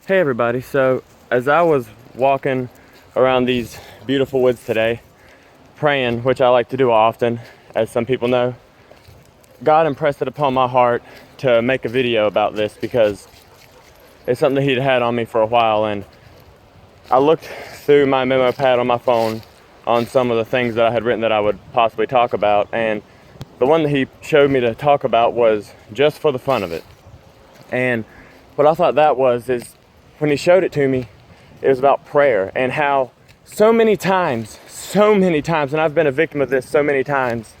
Hey everybody, so as I was walking around these beautiful woods today, praying, which I like to do often, as some people know, God impressed it upon my heart to make a video about this because it's something that He'd had on me for a while, and I looked through my memo pad on my phone on some of the things that I had written that I would possibly talk about, and the one that He showed me to talk about was just for the fun of it. And what I thought that was is when He showed it to me, it was about prayer and how so many times, and I've been a victim of this so many times,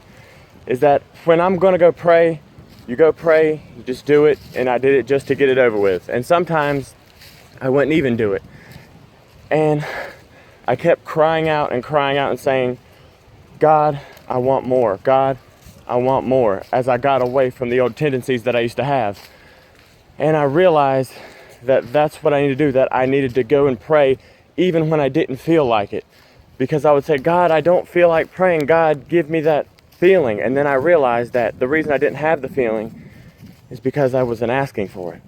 is that when I'm going to go pray, you just do it, and I did it just to get it over with. And sometimes I wouldn't even do it. And I kept crying out and saying, God, I want more. God, I want more, as I got away from the old tendencies that I used to have. And I realized that that's what I needed to do, that I needed to go and pray even when I didn't feel like it. Because I would say, God, I don't feel like praying. God, give me that feeling. And then I realized that the reason I didn't have the feeling is because I wasn't asking for it.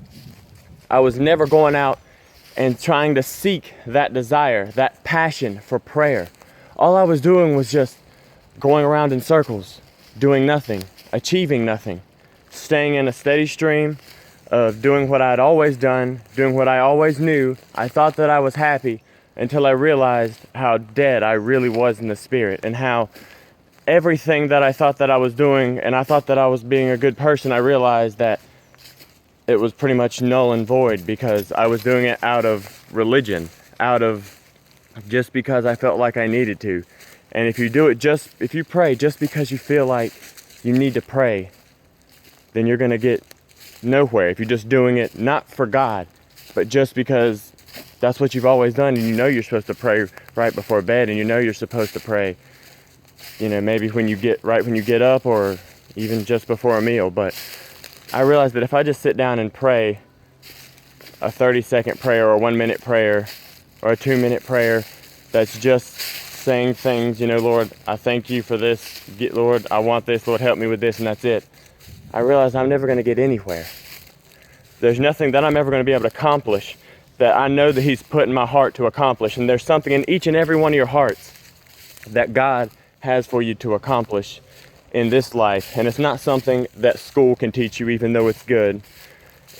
I was never going out and trying to seek that desire, that passion for prayer. All I was doing was just going around in circles, doing nothing, achieving nothing, staying in a steady stream of doing what I'd always done, doing what I always knew. I thought that I was happy until I realized how dead I really was in the spirit, and how everything that I thought that I was doing, and I thought that I was being a good person, I realized that it was pretty much null and void, because I was doing it out of religion, out of just because I felt like I needed to. And if you pray just because you feel like you need to pray, then you're going to get nowhere. If you're just doing it not for God, but just because that's what you've always done, and you know you're supposed to pray right before bed, and you know you're supposed to pray, maybe when you get up, or even just before a meal. But I realized that if I just sit down and pray a 30-second prayer, or a 1-minute prayer, or a 2-minute prayer, that's just saying things, Lord, I thank you for this. Lord, I want this. Lord, help me with this, and that's it. I realized I'm never going to get anywhere. There's nothing that I'm ever going to be able to accomplish that I know that He's put in my heart to accomplish. And there's something in each and every one of your hearts that God has for you to accomplish in this life. And it's not something that school can teach you, even though it's good.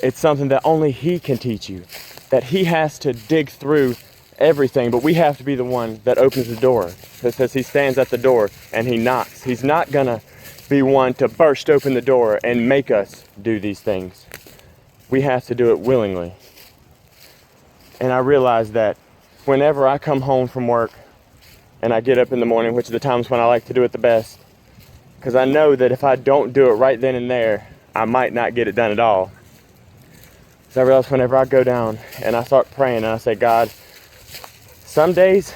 It's something that only He can teach you, that He has to dig through everything, but we have to be the one that opens the door. It says He stands at the door and He knocks. He's not going to be one to burst open the door and make us do these things. We have to do it willingly. And I realize that whenever I come home from work and I get up in the morning, which are the times when I like to do it the best, because I know that if I don't do it right then and there, I might not get it done at all. So I realize whenever I go down and I start praying and I say, God, some days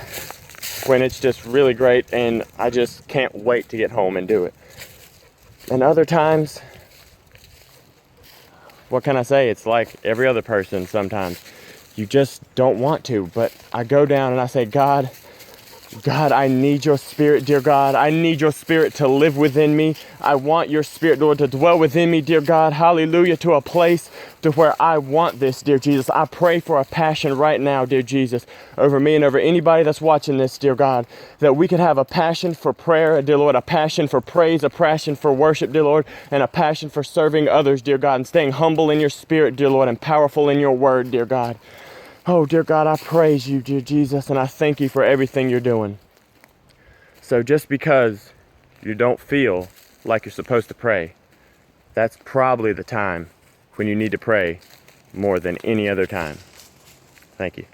when it's just really great and I just can't wait to get home and do it. And other times, what can I say? It's like every other person sometimes. You just don't want to. But I go down and I say, God, I need your Spirit, dear God. I need your Spirit to live within me. I want your Spirit, Lord, to dwell within me, dear God. Hallelujah, to a place to where I want this, dear Jesus. I pray for a passion right now, dear Jesus, over me and over anybody that's watching this, dear God, that we could have a passion for prayer, dear Lord, a passion for praise, a passion for worship, dear Lord, and a passion for serving others, dear God, and staying humble in your Spirit, dear Lord, and powerful in your word, dear God. Oh, dear God, I praise you, dear Jesus, and I thank you for everything you're doing. So just because you don't feel like you're supposed to pray, that's probably the time when you need to pray more than any other time. Thank you.